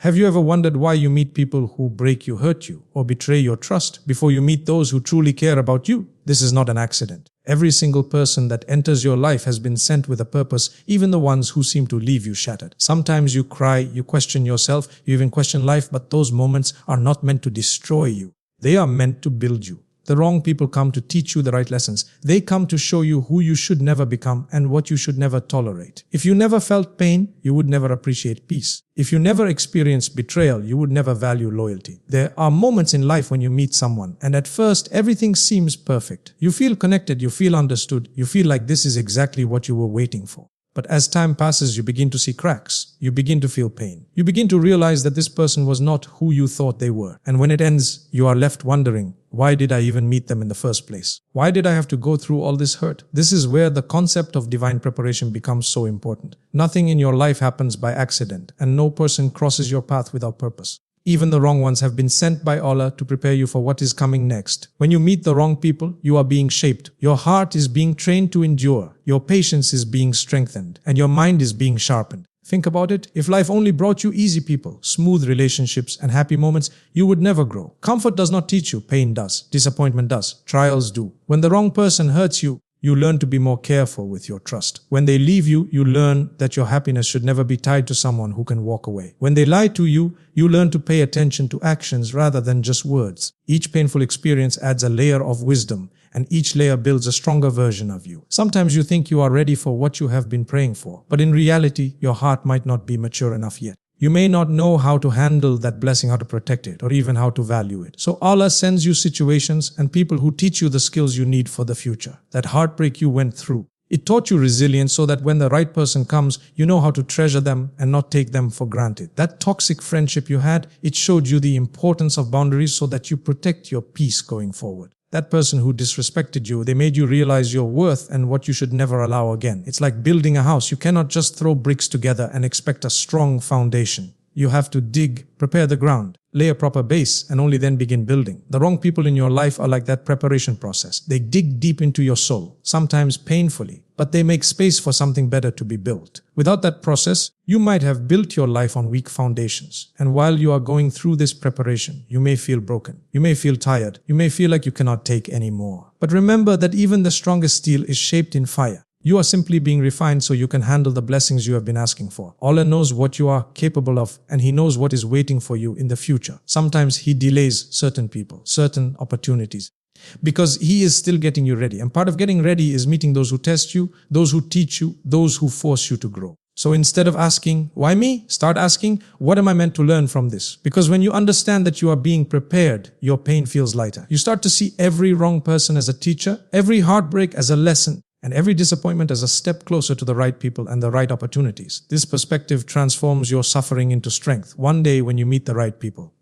Have you ever wondered why you meet people who break you, hurt you, or betray your trust before you meet those who truly care about you? This is not an accident. Every single person that enters your life has been sent with a purpose, even the ones who seem to leave you shattered. Sometimes you cry, you question yourself, you even question life, but those moments are not meant to destroy you. They are meant to build you. The wrong people come to teach you the right lessons. They come to show you who you should never become and what you should never tolerate. If you never felt pain, you would never appreciate peace. If you never experienced betrayal, you would never value loyalty. There are moments in life when you meet someone and at first everything seems perfect. You feel connected, you feel understood, you feel like this is exactly what you were waiting for. But as time passes, you begin to see cracks. You begin to feel pain. You begin to realize that this person was not who you thought they were. And when it ends, you are left wondering, why did I even meet them in the first place? Why did I have to go through all this hurt? This is where the concept of divine preparation becomes so important. Nothing in your life happens by accident, and no person crosses your path without purpose. Even the wrong ones have been sent by Allah to prepare you for what is coming next. When you meet the wrong people, you are being shaped. Your heart is being trained to endure. Your patience is being strengthened. And your mind is being sharpened. Think about it. If life only brought you easy people, smooth relationships, and happy moments, you would never grow. Comfort does not teach you. Pain does. Disappointment does. Trials do. When the wrong person hurts you, you learn to be more careful with your trust. When they leave you, you learn that your happiness should never be tied to someone who can walk away. When they lie to you, you learn to pay attention to actions rather than just words. Each painful experience adds a layer of wisdom, and each layer builds a stronger version of you. Sometimes you think you are ready for what you have been praying for, but in reality, your heart might not be mature enough yet. You may not know how to handle that blessing, how to protect it, or even how to value it. So Allah sends you situations and people who teach you the skills you need for the future. That heartbreak you went through, it taught you resilience so that when the right person comes, you know how to treasure them and not take them for granted. That toxic friendship you had, it showed you the importance of boundaries so that you protect your peace going forward. That person who disrespected you, they made you realize your worth and what you should never allow again. It's like building a house. You cannot just throw bricks together and expect a strong foundation. You have to dig, prepare the ground, lay a proper base, and only then begin building. The wrong people in your life are like that preparation process. They dig deep into your soul, sometimes painfully, but they make space for something better to be built. Without that process, you might have built your life on weak foundations. And while you are going through this preparation, you may feel broken. You may feel tired. You may feel like you cannot take any more. But remember that even the strongest steel is shaped in fire. You are simply being refined so you can handle the blessings you have been asking for. Allah knows what you are capable of, and He knows what is waiting for you in the future. Sometimes He delays certain people, certain opportunities, because He is still getting you ready. And part of getting ready is meeting those who test you, those who teach you, those who force you to grow. So instead of asking, why me? Start asking, what am I meant to learn from this? Because when you understand that you are being prepared, your pain feels lighter. You start to see every wrong person as a teacher, every heartbreak as a lesson, and every disappointment as a step closer to the right people and the right opportunities. This perspective transforms your suffering into strength. One day when you meet the right people,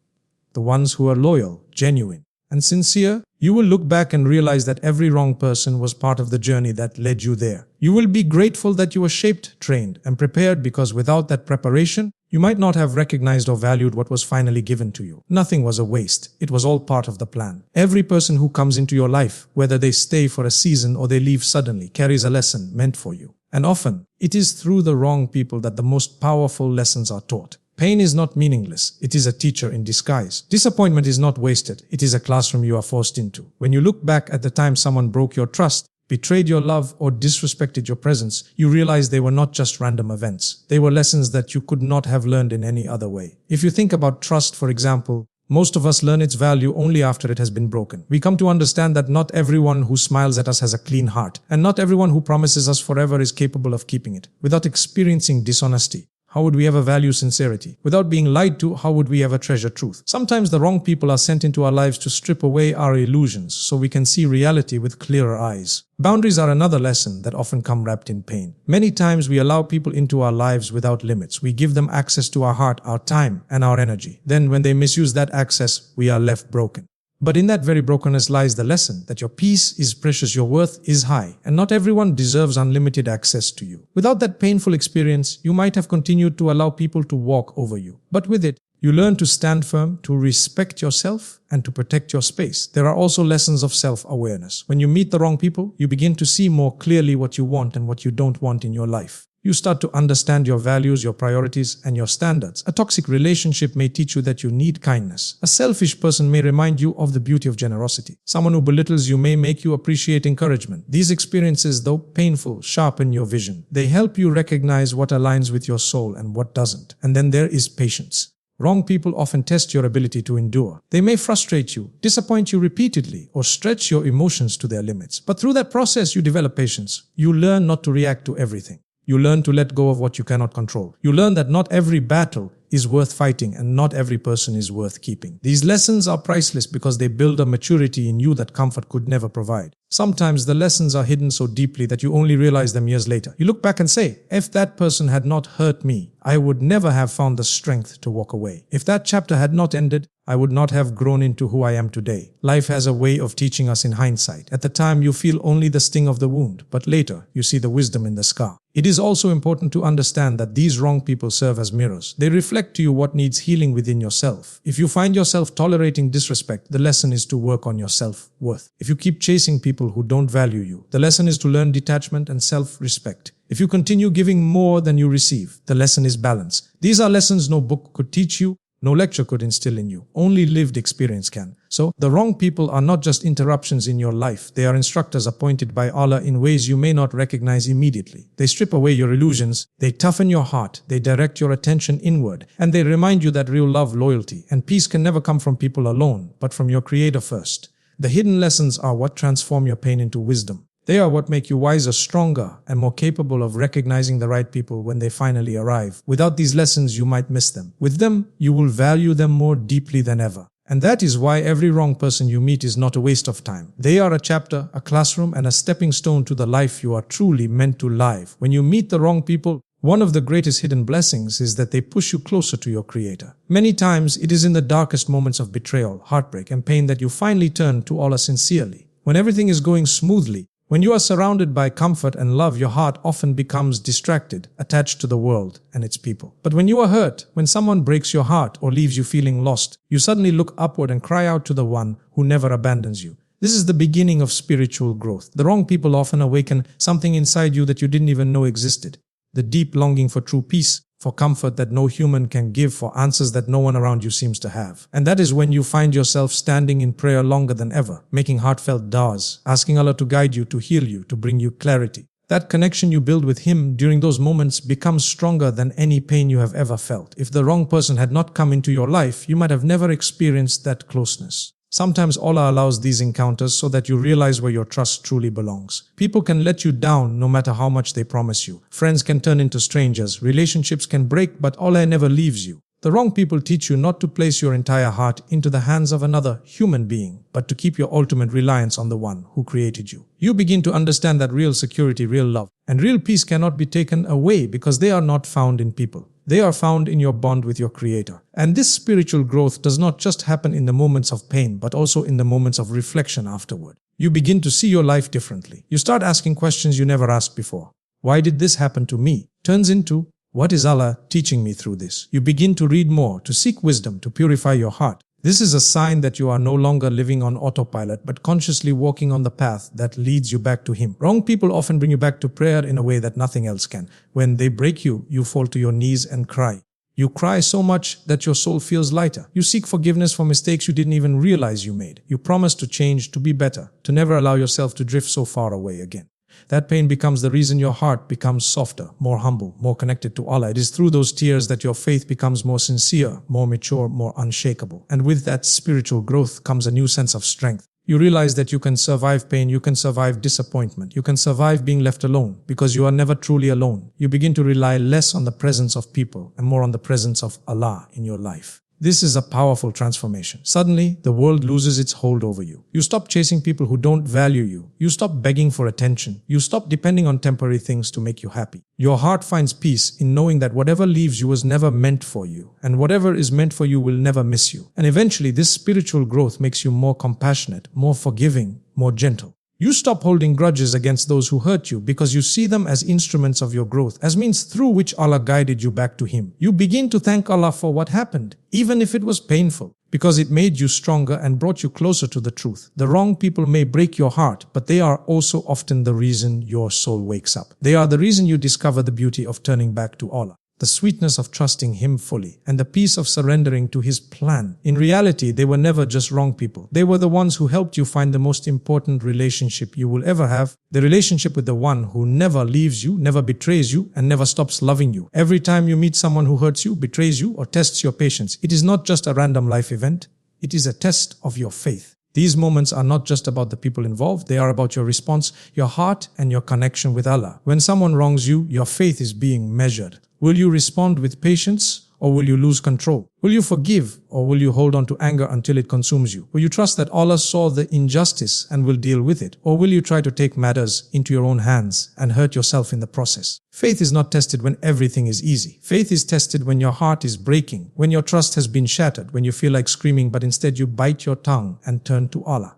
the ones who are loyal, genuine, and sincere, you will look back and realize that every wrong person was part of the journey that led you there. You will be grateful that you were shaped, trained, and prepared, because without that preparation, you might not have recognized or valued what was finally given to you. Nothing was a waste. It was all part of the plan. Every person who comes into your life, whether they stay for a season or they leave suddenly, carries a lesson meant for you. And often, it is through the wrong people that the most powerful lessons are taught. Pain is not meaningless. It is a teacher in disguise. Disappointment is not wasted. It is a classroom you are forced into. When you look back at the time someone broke your trust, betrayed your love, or disrespected your presence, you realize they were not just random events. They were lessons that you could not have learned in any other way. If you think about trust, for example, most of us learn its value only after it has been broken. We come to understand that not everyone who smiles at us has a clean heart, and not everyone who promises us forever is capable of keeping it. Without experiencing dishonesty, how would we ever value sincerity? Without being lied to, how would we ever treasure truth? Sometimes the wrong people are sent into our lives to strip away our illusions so we can see reality with clearer eyes. Boundaries are another lesson that often come wrapped in pain. Many times we allow people into our lives without limits. We give them access to our heart, our time, and our energy. Then when they misuse that access, we are left broken. But in that very brokenness lies the lesson that your peace is precious, your worth is high, and not everyone deserves unlimited access to you. Without that painful experience, you might have continued to allow people to walk over you. But with it, you learn to stand firm, to respect yourself, and to protect your space. There are also lessons of self-awareness. When you meet the wrong people, you begin to see more clearly what you want and what you don't want in your life. You start to understand your values, your priorities, and your standards. A toxic relationship may teach you that you need kindness. A selfish person may remind you of the beauty of generosity. Someone who belittles you may make you appreciate encouragement. These experiences, though painful, sharpen your vision. They help you recognize what aligns with your soul and what doesn't. And then there is patience. Wrong people often test your ability to endure. They may frustrate you, disappoint you repeatedly, or stretch your emotions to their limits. But through that process, you develop patience. You learn not to react to everything. You learn to let go of what you cannot control. You learn that not every battle is worth fighting and not every person is worth keeping. These lessons are priceless because they build a maturity in you that comfort could never provide. Sometimes the lessons are hidden so deeply that you only realize them years later. You look back and say, if that person had not hurt me, I would never have found the strength to walk away. If that chapter had not ended, I would not have grown into who I am today. Life has a way of teaching us in hindsight. At the time, you feel only the sting of the wound, but later, you see the wisdom in the scar. It is also important to understand that these wrong people serve as mirrors. They reflect to you what needs healing within yourself. If you find yourself tolerating disrespect, the lesson is to work on your self-worth. If you keep chasing people who don't value you, the lesson is to learn detachment and self-respect. If you continue giving more than you receive, the lesson is balance. These are lessons no book could teach you, no lecture could instill in you. Only lived experience can. So, the wrong people are not just interruptions in your life. They are instructors appointed by Allah in ways you may not recognize immediately. They strip away your illusions, they toughen your heart, they direct your attention inward, and they remind you that real love, loyalty, and peace can never come from people alone, but from your Creator first. The hidden lessons are what transform your pain into wisdom. They are what make you wiser, stronger, and more capable of recognizing the right people when they finally arrive. Without these lessons, you might miss them. With them, you will value them more deeply than ever. And that is why every wrong person you meet is not a waste of time. They are a chapter, a classroom, and a stepping stone to the life you are truly meant to live. When you meet the wrong people, one of the greatest hidden blessings is that they push you closer to your Creator. Many times, it is in the darkest moments of betrayal, heartbreak, and pain that you finally turn to Allah sincerely. When everything is going smoothly, when you are surrounded by comfort and love, your heart often becomes distracted, attached to the world and its people. But when you are hurt, when someone breaks your heart or leaves you feeling lost, you suddenly look upward and cry out to the one who never abandons you. This is the beginning of spiritual growth. The wrong people often awaken something inside you that you didn't even know existed. The deep longing for true peace, for comfort that no human can give, for answers that no one around you seems to have. And that is when you find yourself standing in prayer longer than ever, making heartfelt du'as, asking Allah to guide you, to heal you, to bring you clarity. That connection you build with Him during those moments becomes stronger than any pain you have ever felt. If the wrong person had not come into your life, you might have never experienced that closeness. Sometimes Allah allows these encounters so that you realize where your trust truly belongs. People can let you down no matter how much they promise you. Friends can turn into strangers. Relationships can break, but Allah never leaves you. The wrong people teach you not to place your entire heart into the hands of another human being, but to keep your ultimate reliance on the one who created you. You begin to understand that real security, real love, and real peace cannot be taken away because they are not found in people. They are found in your bond with your Creator. And this spiritual growth does not just happen in the moments of pain, but also in the moments of reflection afterward. You begin to see your life differently. You start asking questions you never asked before. Why did this happen to me? Turns into, what is Allah teaching me through this? You begin to read more, to seek wisdom, to purify your heart. This is a sign that you are no longer living on autopilot, but consciously walking on the path that leads you back to Him. Wrong people often bring you back to prayer in a way that nothing else can. When they break you, you fall to your knees and cry. You cry so much that your soul feels lighter. You seek forgiveness for mistakes you didn't even realize you made. You promise to change, to be better, to never allow yourself to drift so far away again. That pain becomes the reason your heart becomes softer, more humble, more connected to Allah. It is through those tears that your faith becomes more sincere, more mature, more unshakable. And with that spiritual growth comes a new sense of strength. You realize that you can survive pain, you can survive disappointment, you can survive being left alone because you are never truly alone. You begin to rely less on the presence of people and more on the presence of Allah in your life. This is a powerful transformation. Suddenly, the world loses its hold over you. You stop chasing people who don't value you. You stop begging for attention. You stop depending on temporary things to make you happy. Your heart finds peace in knowing that whatever leaves you was never meant for you, and whatever is meant for you will never miss you. And eventually, this spiritual growth makes you more compassionate, more forgiving, more gentle. You stop holding grudges against those who hurt you because you see them as instruments of your growth, as means through which Allah guided you back to Him. You begin to thank Allah for what happened, even if it was painful, because it made you stronger and brought you closer to the truth. The wrong people may break your heart, but they are also often the reason your soul wakes up. They are the reason you discover the beauty of turning back to Allah, the sweetness of trusting Him fully, and the peace of surrendering to His plan. In reality, they were never just wrong people. They were the ones who helped you find the most important relationship you will ever have, the relationship with the one who never leaves you, never betrays you, and never stops loving you. Every time you meet someone who hurts you, betrays you, or tests your patience, it is not just a random life event. It is a test of your faith. These moments are not just about the people involved, they are about your response, your heart, and your connection with Allah. When someone wrongs you, your faith is being measured. Will you respond with patience, or will you lose control? Will you forgive, or will you hold on to anger until it consumes you? Will you trust that Allah saw the injustice and will deal with it? Or will you try to take matters into your own hands and hurt yourself in the process? Faith is not tested when everything is easy. Faith is tested when your heart is breaking, when your trust has been shattered, when you feel like screaming but instead you bite your tongue and turn to Allah.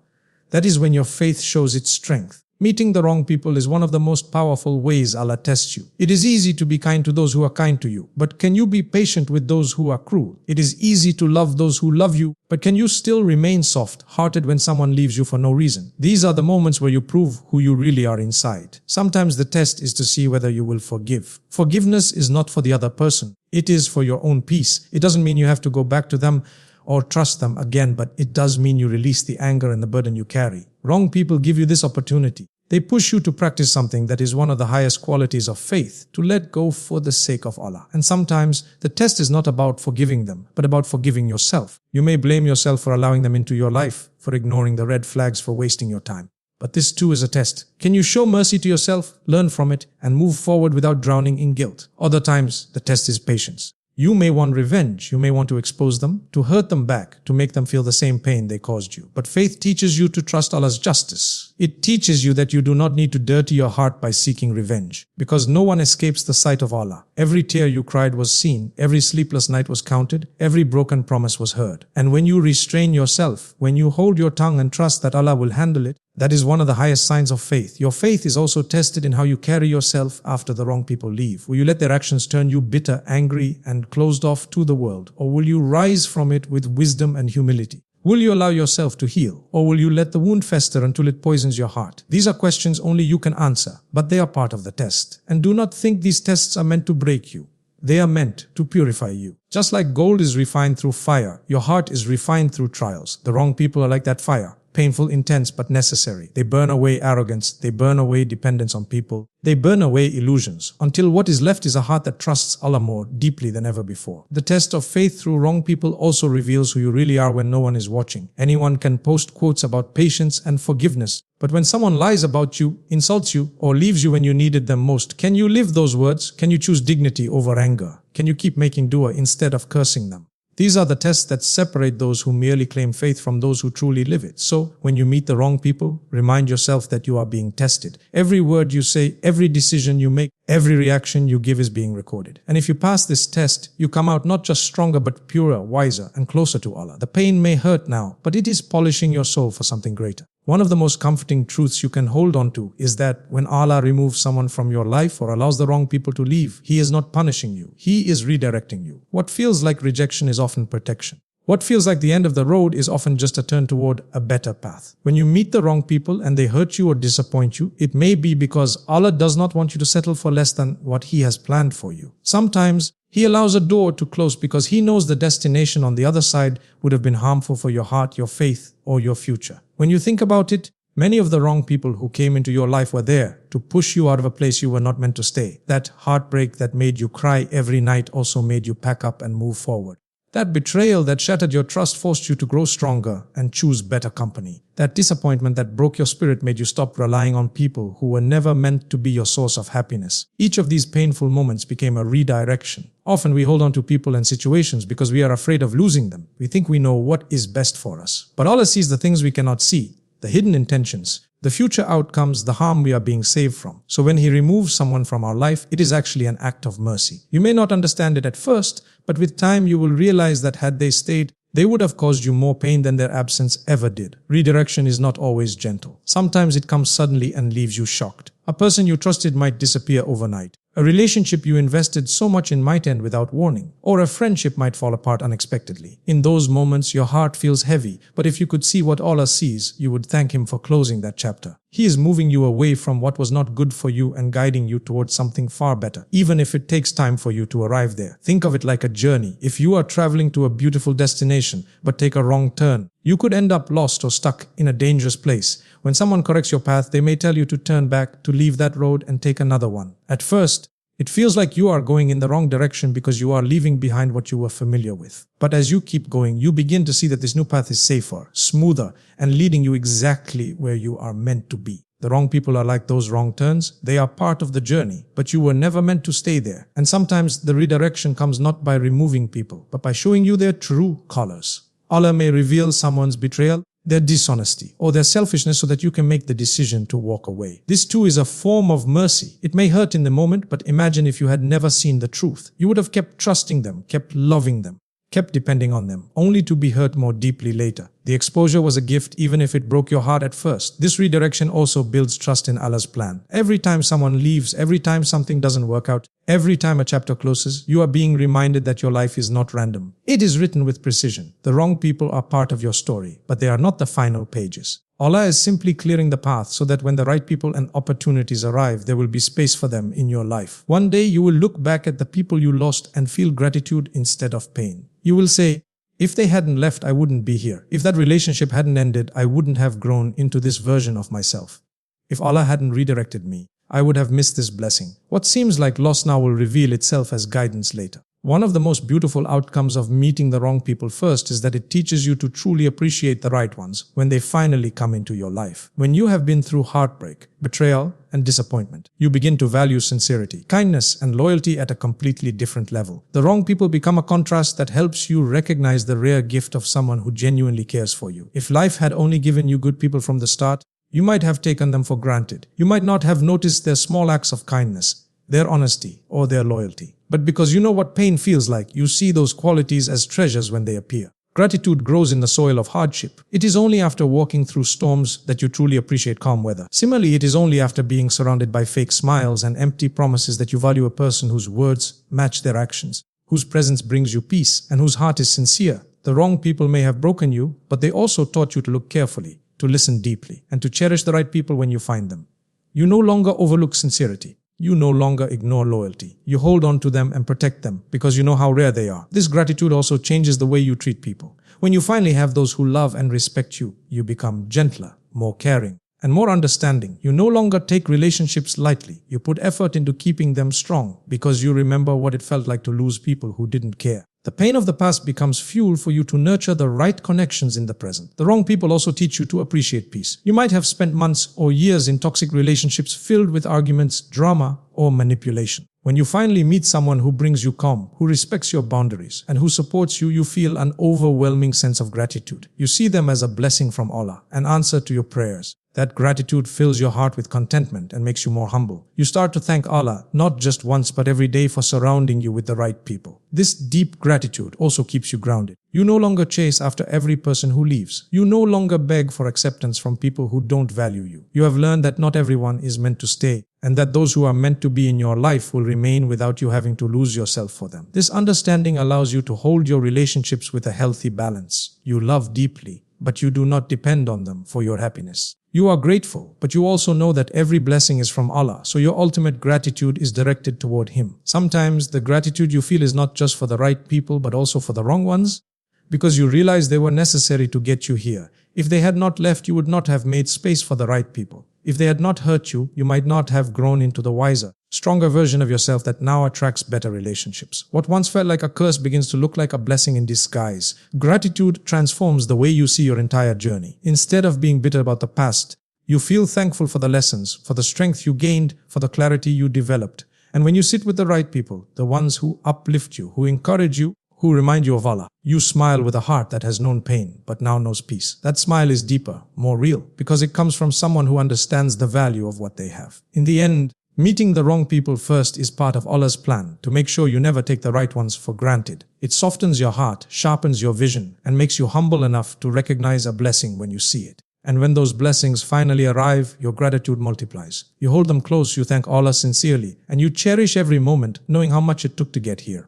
That is when your faith shows its strength. Meeting the wrong people is one of the most powerful ways Allah tests you. It is easy to be kind to those who are kind to you, but can you be patient with those who are cruel? It is easy to love those who love you, but can you still remain soft-hearted when someone leaves you for no reason? These are the moments where you prove who you really are inside. Sometimes the test is to see whether you will forgive. Forgiveness is not for the other person. It is for your own peace. It doesn't mean you have to go back to them or trust them again, but it does mean you release the anger and the burden you carry. Wrong people give you this opportunity. They push you to practice something that is one of the highest qualities of faith, to let go for the sake of Allah. And sometimes the test is not about forgiving them, but about forgiving yourself. You may blame yourself for allowing them into your life, for ignoring the red flags, for wasting your time. But this too is a test. Can you show mercy to yourself, learn from it, and move forward without drowning in guilt? Other times, the test is patience. You may want revenge, you may want to expose them, to hurt them back, to make them feel the same pain they caused you. But faith teaches you to trust Allah's justice. It teaches you that you do not need to dirty your heart by seeking revenge, because no one escapes the sight of Allah. Every tear you cried was seen, every sleepless night was counted, every broken promise was heard. And when you restrain yourself, when you hold your tongue and trust that Allah will handle it, that is one of the highest signs of faith. Your faith is also tested in how you carry yourself after the wrong people leave. Will you let their actions turn you bitter, angry, and closed off to the world? Or will you rise from it with wisdom and humility? Will you allow yourself to heal? Or will you let the wound fester until it poisons your heart? These are questions only you can answer, but they are part of the test. And do not think these tests are meant to break you. They are meant to purify you. Just like gold is refined through fire, your heart is refined through trials. The wrong people are like that fire. Painful, intense, but necessary. They burn away arrogance. They burn away dependence on people. They burn away illusions, until what is left is a heart that trusts Allah more deeply than ever before. The test of faith through wrong people also reveals who you really are when no one is watching. Anyone can post quotes about patience and forgiveness, but when someone lies about you, insults you, or leaves you when you needed them most, can you live those words? Can you choose dignity over anger? Can you keep making dua instead of cursing them? These are the tests that separate those who merely claim faith from those who truly live it. So, when you meet the wrong people, remind yourself that you are being tested. Every word you say, every decision you make, every reaction you give is being recorded. And if you pass this test, you come out not just stronger but purer, wiser, and closer to Allah. The pain may hurt now, but it is polishing your soul for something greater. One of the most comforting truths you can hold on to is that when Allah removes someone from your life or allows the wrong people to leave, He is not punishing you. He is redirecting you. What feels like rejection is often protection. What feels like the end of the road is often just a turn toward a better path. When you meet the wrong people and they hurt you or disappoint you, it may be because Allah does not want you to settle for less than what He has planned for you. Sometimes He allows a door to close because He knows the destination on the other side would have been harmful for your heart, your faith, or your future. When you think about it, many of the wrong people who came into your life were there to push you out of a place you were not meant to stay. That heartbreak that made you cry every night also made you pack up and move forward. That betrayal that shattered your trust forced you to grow stronger and choose better company. That disappointment that broke your spirit made you stop relying on people who were never meant to be your source of happiness. Each of these painful moments became a redirection. Often we hold on to people and situations because we are afraid of losing them. We think we know what is best for us. But Allah sees the things we cannot see, the hidden intentions, the future outcomes, the harm we are being saved from. So when He removes someone from our life, it is actually an act of mercy. You may not understand it at first, but with time you will realize that had they stayed, They would have caused you more pain than their absence ever did. Redirection is not always gentle. Sometimes it comes suddenly and leaves you shocked. A person you trusted might disappear overnight. A relationship you invested so much in might end without warning, or a friendship might fall apart unexpectedly. In those moments, your heart feels heavy, but if you could see what Allah sees, you would thank Him for closing that chapter. He is moving you away from what was not good for you and guiding you towards something far better, even if it takes time for you to arrive there. Think of it like a journey. If you are traveling to a beautiful destination, but take a wrong turn, you could end up lost or stuck in a dangerous place. When someone corrects your path, they may tell you to turn back, to leave that road and take another one. At first, it feels like you are going in the wrong direction because you are leaving behind what you were familiar with. But as you keep going, you begin to see that this new path is safer, smoother, and leading you exactly where you are meant to be. The wrong people are like those wrong turns. They are part of the journey, but you were never meant to stay there. And sometimes the redirection comes not by removing people, but by showing you their true colors. Allah may reveal someone's betrayal, their dishonesty, or their selfishness so that you can make the decision to walk away. This too is a form of mercy. It may hurt in the moment, but imagine if you had never seen the truth. You would have kept trusting them, kept loving them, kept depending on them, only to be hurt more deeply later. The exposure was a gift even if it broke your heart at first. This redirection also builds trust in Allah's plan. Every time someone leaves, every time something doesn't work out, every time a chapter closes, you are being reminded that your life is not random. It is written with precision. The wrong people are part of your story, but they are not the final pages. Allah is simply clearing the path so that when the right people and opportunities arrive, there will be space for them in your life. One day you will look back at the people you lost and feel gratitude instead of pain. You will say, if they hadn't left, I wouldn't be here. If that relationship hadn't ended, I wouldn't have grown into this version of myself. If Allah hadn't redirected me, I would have missed this blessing. What seems like loss now will reveal itself as guidance later. One of the most beautiful outcomes of meeting the wrong people first is that it teaches you to truly appreciate the right ones when they finally come into your life. When you have been through heartbreak, betrayal, and disappointment, you begin to value sincerity, kindness, and loyalty at a completely different level. The wrong people become a contrast that helps you recognize the rare gift of someone who genuinely cares for you. If life had only given you good people from the start, you might have taken them for granted. You might not have noticed their small acts of kindness, their honesty, or their loyalty. But because you know what pain feels like, you see those qualities as treasures when they appear. Gratitude grows in the soil of hardship. It is only after walking through storms that you truly appreciate calm weather. Similarly, it is only after being surrounded by fake smiles and empty promises that you value a person whose words match their actions, whose presence brings you peace, and whose heart is sincere. The wrong people may have broken you, but they also taught you to look carefully, to listen deeply, and to cherish the right people when you find them. You no longer overlook sincerity. You no longer ignore loyalty. You hold on to them and protect them because you know how rare they are. This gratitude also changes the way you treat people. When you finally have those who love and respect you, you become gentler, more caring, and more understanding. You no longer take relationships lightly. You put effort into keeping them strong because you remember what it felt like to lose people who didn't care. The pain of the past becomes fuel for you to nurture the right connections in the present. The wrong people also teach you to appreciate peace. You might have spent months or years in toxic relationships filled with arguments, drama, or manipulation. When you finally meet someone who brings you calm, who respects your boundaries, and who supports you, you feel an overwhelming sense of gratitude. You see them as a blessing from Allah, an answer to your prayers. That gratitude fills your heart with contentment and makes you more humble. You start to thank Allah, not just once but every day, for surrounding you with the right people. This deep gratitude also keeps you grounded. You no longer chase after every person who leaves. You no longer beg for acceptance from people who don't value you. You have learned that not everyone is meant to stay, and that those who are meant to be in your life will remain without you having to lose yourself for them. This understanding allows you to hold your relationships with a healthy balance. You love deeply, but you do not depend on them for your happiness. You are grateful, but you also know that every blessing is from Allah, so your ultimate gratitude is directed toward Him. Sometimes the gratitude you feel is not just for the right people, but also for the wrong ones, because you realize they were necessary to get you here. If they had not left, you would not have made space for the right people. If they had not hurt you, you might not have grown into the wiser, stronger version of yourself that now attracts better relationships. What once felt like a curse begins to look like a blessing in disguise. Gratitude transforms the way you see your entire journey. Instead of being bitter about the past, you feel thankful for the lessons, for the strength you gained, for the clarity you developed. And when you sit with the right people, the ones who uplift you, who encourage you, who remind you of Allah, you smile with a heart that has known pain but now knows peace. That smile is deeper, more real, because it comes from someone who understands the value of what they have. In the end, Meeting the wrong people first is part of Allah's plan to make sure you never take the right ones for granted. It softens your heart, sharpens your vision, and makes you humble enough to recognize a blessing when you see it. And when those blessings finally arrive, your gratitude multiplies. You hold them close, you thank Allah sincerely, and you cherish every moment knowing how much it took to get here.